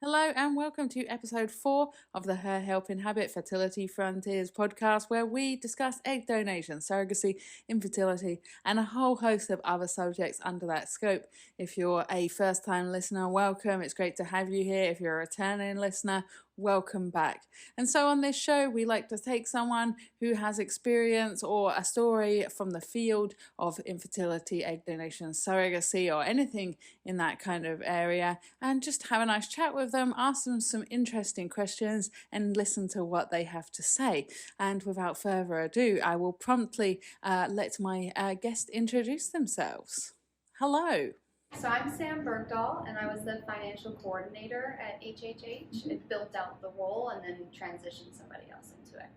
Hello and welcome to episode 4 of the Her Helping Habit Fertility Frontiers podcast, where we discuss egg donation, surrogacy, infertility, and a whole host of other subjects under that scope. If you're a first time listener, welcome. It's great to have you here. If you're a returning listener, welcome back. And so on this show, we like to take someone who has experience or a story from the field of infertility, egg donation, surrogacy, or anything in that kind of area, and just have a nice chat with them, ask them some interesting questions, and listen to what they have to say. And without further ado, I will promptly let my guest introduce themselves. Hello. So I'm Sam Bergdahl, and I was the financial coordinator at HHH. It built out the role and then transitioned somebody else into it.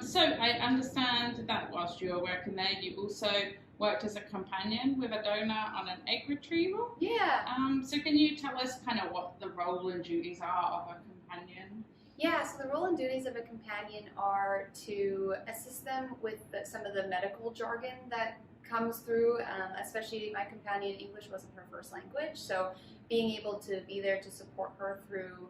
So I understand that whilst you were working there, you also worked as a companion with a donor on an egg retrieval. Yeah. So can you tell us kind of what the role and duties are of a companion? Yeah, so the role and duties of a companion are to assist them with some of the medical jargon that comes through, especially my companion, English wasn't her first language, so being able to be there to support her through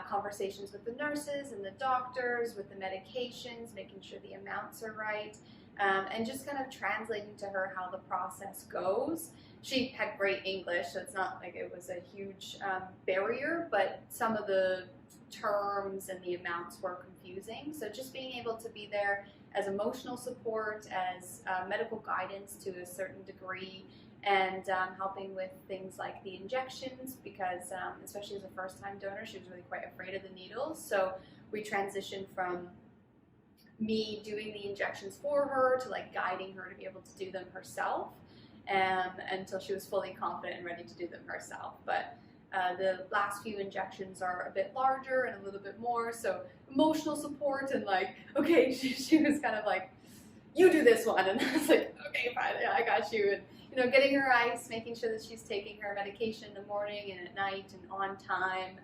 conversations with the nurses and the doctors, with the medications, making sure the amounts are right, and just kind of translating to her how the process goes. She had great English, so it's not like it was a huge barrier, but some of the terms and the amounts were confusing. So just being able to be there as emotional support, as medical guidance to a certain degree, and helping with things like the injections, because especially as a first-time donor, she was really quite afraid of the needles. So we transitioned from me doing the injections for her to like guiding her to be able to do them herself, until she was fully confident and ready to do them herself. But the last few injections are a bit larger and a little bit more, so emotional support and like, okay, she was kind of like, you do this one, and I was like, okay, fine, yeah, I got you. And you know, getting her ice, making sure that she's taking her medication in the morning and at night and on time,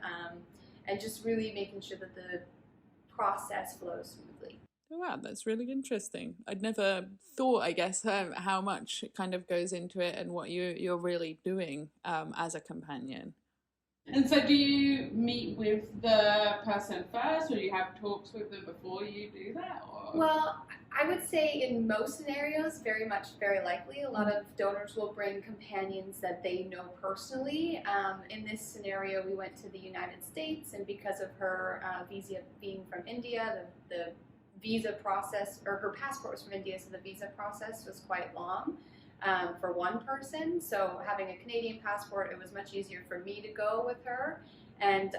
and just really making sure that the process flows smoothly. Wow, that's really interesting. I'd never thought, I guess, how much kind of goes into it and what you're really doing as a companion. And so do you meet with the person first, or do you have talks with them before you do that? Or? Well, I would say in most scenarios, very likely, a lot of donors will bring companions that they know personally. In this scenario, we went to the United States, and because of her visa being from India, the visa process, or her passport was from India, so the visa process was quite long for one person. So having a Canadian passport, it was much easier for me to go with her. And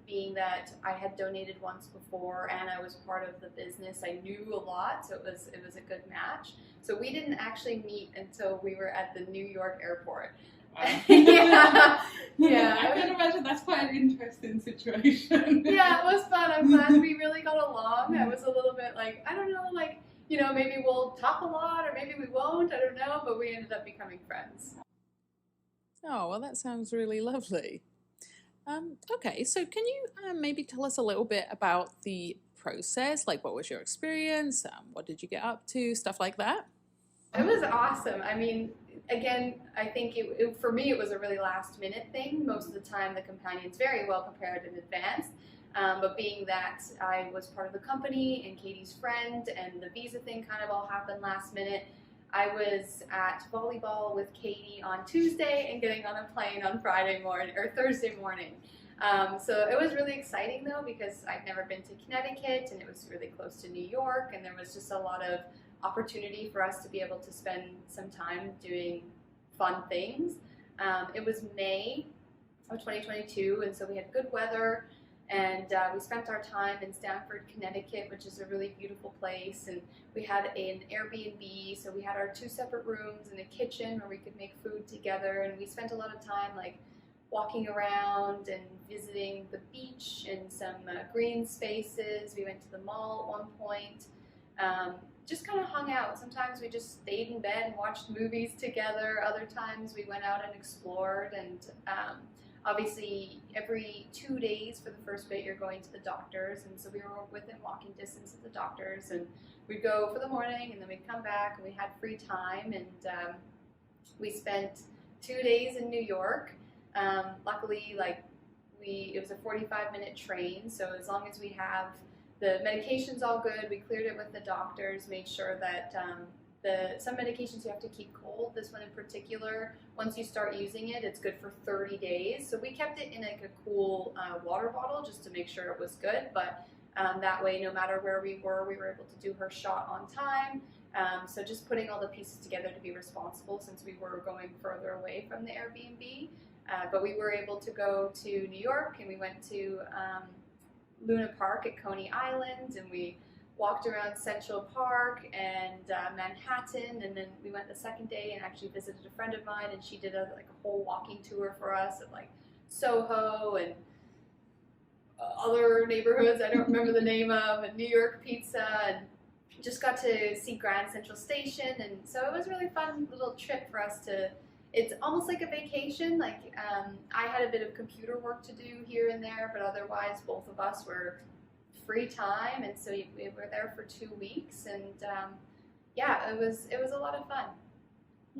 being that I had donated once before and I was part of the business, I knew a lot, so it was a good match. So we didn't actually meet until we were at the New York airport. Yeah. I can imagine that's quite an interesting situation. Yeah, it was fun. I'm glad we really got along. I was a little bit like, I don't know, like, you know, maybe we'll talk a lot or maybe we won't, I don't know, but we ended up becoming friends. Oh, well, that sounds really lovely. Okay, so can you maybe tell us a little bit about the process? Like, what was your experience? What did you get up to? Stuff like that? It was awesome. I mean, again, I think for me, it was a really last minute thing. Most of the time, the companion's very well prepared in advance. But being that I was part of the company and Katie's friend and the visa thing kind of all happened last minute, I was at volleyball with Katie on Tuesday and getting on a plane on Friday morning or Thursday morning. So it was really exciting though, because I'd never been to Connecticut and it was really close to New York, and there was just a lot of opportunity for us to be able to spend some time doing fun things. It was May of 2022, and so we had good weather. And we spent our time in Stamford, Connecticut, which is a really beautiful place. And we had an Airbnb, so we had our 2 separate rooms and a kitchen where we could make food together. And we spent a lot of time like walking around and visiting the beach and some green spaces. We went to the mall at one point. Just kind of hung out. Sometimes we just stayed in bed and watched movies together. Other times we went out and explored, and obviously, every 2 days for the first bit, you're going to the doctors, and so we were within walking distance of the doctors, and we'd go for the morning, and then we'd come back, and we had free time, and we spent 2 days in New York. Luckily, like, it was a 45-minute train, so as long as we have the medication's all good, we cleared it with the doctors, made sure that some medications you have to keep cold. This one in particular, once you start using it, it's good for 30 days. So we kept it in like a cool water bottle just to make sure it was good. But that way, no matter where we were able to do her shot on time. So just putting all the pieces together to be responsible, since we were going further away from the Airbnb. But we were able to go to New York, and we went to Luna Park at Coney Island, and we walked around Central Park and Manhattan, and then we went the second day and actually visited a friend of mine, and she did a whole walking tour for us of like Soho and other neighborhoods I don't remember the name of, and New York pizza, and just got to see Grand Central Station. And so it was a really fun little trip for us to, it's almost like a vacation. Like I had a bit of computer work to do here and there, but otherwise both of us were free time, and so we were there for 2 weeks, and yeah, it was a lot of fun.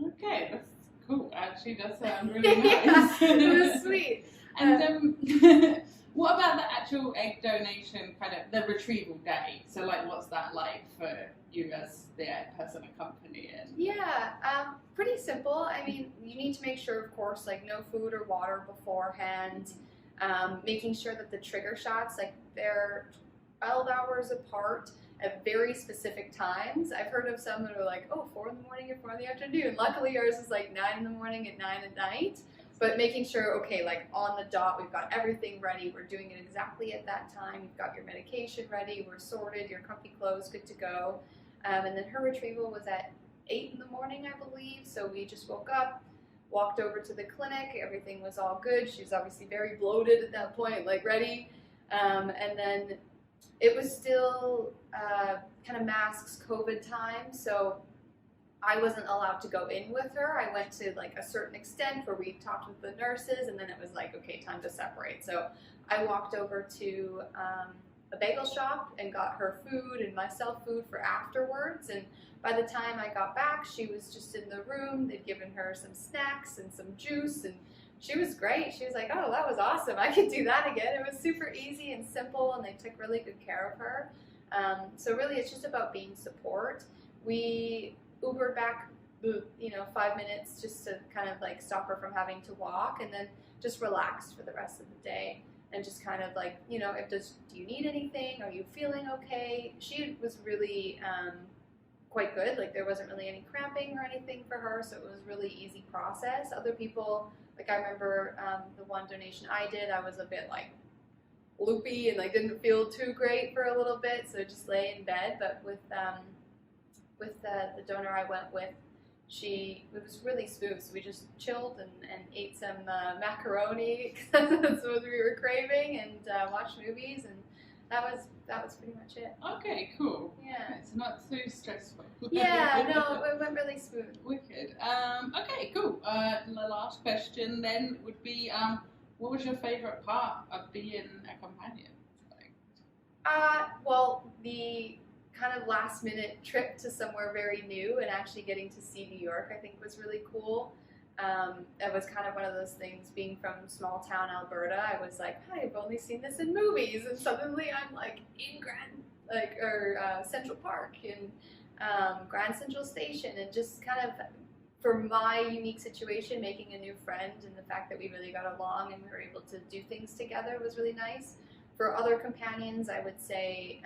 Okay, that's cool. Actually, that sounds really nice. Yeah, it was sweet. And what about the actual egg donation, kind of the retrieval day? So, like, what's that like for you as the person accompanying? Yeah, pretty simple. I mean, you need to make sure, of course, like no food or water beforehand. Making sure that the trigger shots, like they're 12 hours apart at very specific times. I've heard of some that are like, 4 in the morning and 4 in the afternoon. Luckily, ours is like 9 in the morning and 9 at night. But making sure, okay, like on the dot, we've got everything ready. We're doing it exactly at that time. You've got your medication ready. We're sorted. Your comfy clothes good to go. And then her retrieval was at 8 in the morning, I believe. So we just woke up, walked over to the clinic. Everything was all good. She was obviously very bloated at that point, like ready. And then it was still kind of masks COVID time, so I wasn't allowed to go in with her. I went to like a certain extent where we talked with the nurses, and then it was like, okay, time to separate. So I walked over to a bagel shop and got her food and myself food for afterwards. And by the time I got back, she was just in the room. They'd given her some snacks and some juice, and she was great. She was like, oh, that was awesome. I could do that again. It was super easy and simple, and they took really good care of her. So really, it's just about being support. We Ubered back, 5 minutes just to kind of like stop her from having to walk, and then just relaxed for the rest of the day. And just kind of like, do you need anything? Are you feeling okay? She was really quite good. Like there wasn't really any cramping or anything for her, so it was a really easy process. Other people, like I remember the one donation I did, I was a bit like loopy and like didn't feel too great for a little bit, so just lay in bed. But with the donor I went with, it was really smooth. So we just chilled and ate some macaroni because that's what we were craving, and watched movies, and that was pretty much it. Okay, cool. Yeah. It's not too stressful. Yeah, no, it went really smooth. Wicked. Okay, cool. The last question then would be, what was your favourite part of being a companion? Well, the kind of last minute trip to somewhere very new and actually getting to see New York, I think was really cool. It was kind of one of those things, being from small town Alberta, I was like, I've only seen this in movies, and suddenly I'm like in Central Park and Grand Central Station, and just kind of, for my unique situation, making a new friend, and the fact that we really got along and we were able to do things together was really nice. For other companions, I would say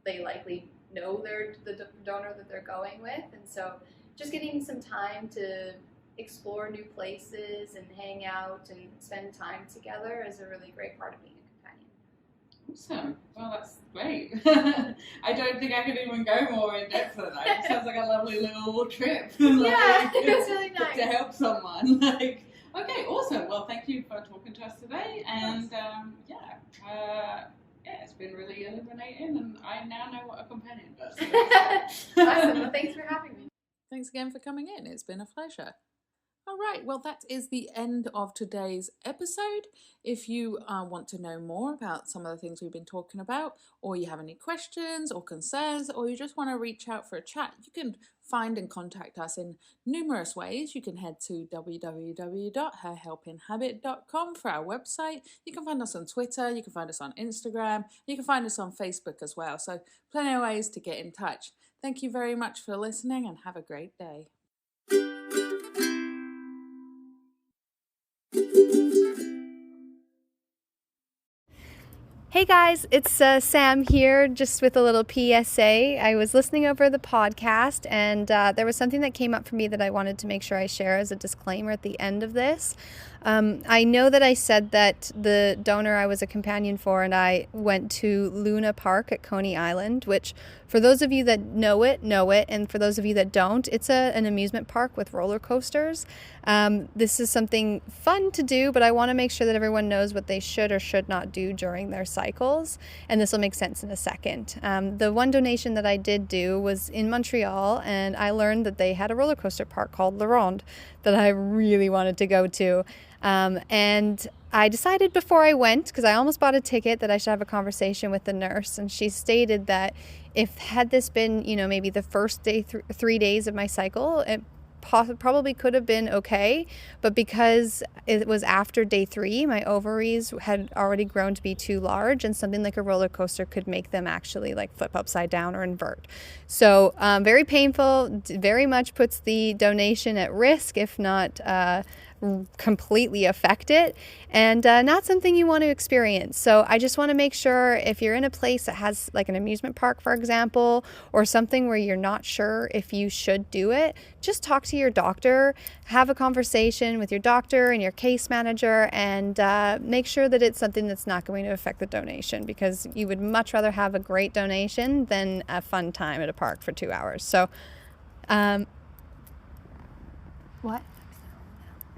they likely know the donor that they're going with, and so just getting some time to explore new places and hang out and spend time together is a really great part of being a companion. Awesome. Well, that's great. I don't think I could even go more in depth than that. It sounds like a lovely little trip. Yeah, it's really nice. To help someone. Okay, awesome. Well, thank you for talking to us today, and it's been really illuminating, and I now know what a companion does. Awesome. Well, thanks for having me. Thanks again for coming in. It's been a pleasure. All right, well, that is the end of today's episode. If you want to know more about some of the things we've been talking about, or you have any questions or concerns, or you just want to reach out for a chat, you can find and contact us in numerous ways. You can head to www.herhelpinghabit.com for our website. You can find us on Twitter, you can find us on Instagram, you can find us on Facebook as well. So, plenty of ways to get in touch. Thank you very much for listening and have a great day. Hey guys, it's Sam here, just with a little PSA. I was listening over the podcast, and there was something that came up for me that I wanted to make sure I share as a disclaimer at the end of this. I know that I said that the donor I was a companion for and I went to Luna Park at Coney Island, which for those of you that know it, and for those of you that don't, it's an amusement park with roller coasters. This is something fun to do, but I want to make sure that everyone knows what they should or should not do during their cycles, and this will make sense in a second. The one donation that I did do was in Montreal, and I learned that they had a roller coaster park called La Ronde that I really wanted to go to. And I decided before I went, because I almost bought a ticket, that I should have a conversation with the nurse. And she stated that had this been, maybe the first day, 3 days of my cycle, it probably could have been okay. But because it was after day 3, my ovaries had already grown to be too large, and something like a roller coaster could make them actually like flip upside down or invert. So very painful, very much puts the donation at risk, if not completely affect it, and not something you want to experience. So I just want to make sure, if you're in a place that has like an amusement park, for example, or something where you're not sure if you should do it, just talk to your doctor, have a conversation with your doctor and your case manager, and make sure that it's something that's not going to affect the donation, because you would much rather have a great donation than a fun time at a park for 2 hours. So what?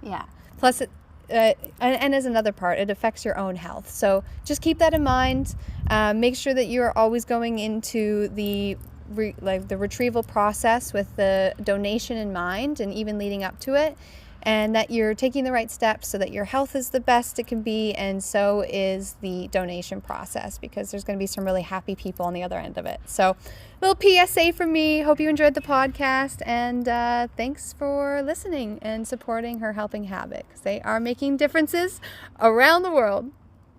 Yeah. Plus, and as another part, it affects your own health. So just keep that in mind. Make sure that you're always going into the retrieval process with the donation in mind, and even leading up to it, and that you're taking the right steps so that your health is the best it can be, and so is the donation process, because there's going to be some really happy people on the other end of it. So, little PSA from me. Hope you enjoyed the podcast, and thanks for listening and supporting Her Helping Habit, because they are making differences around the world.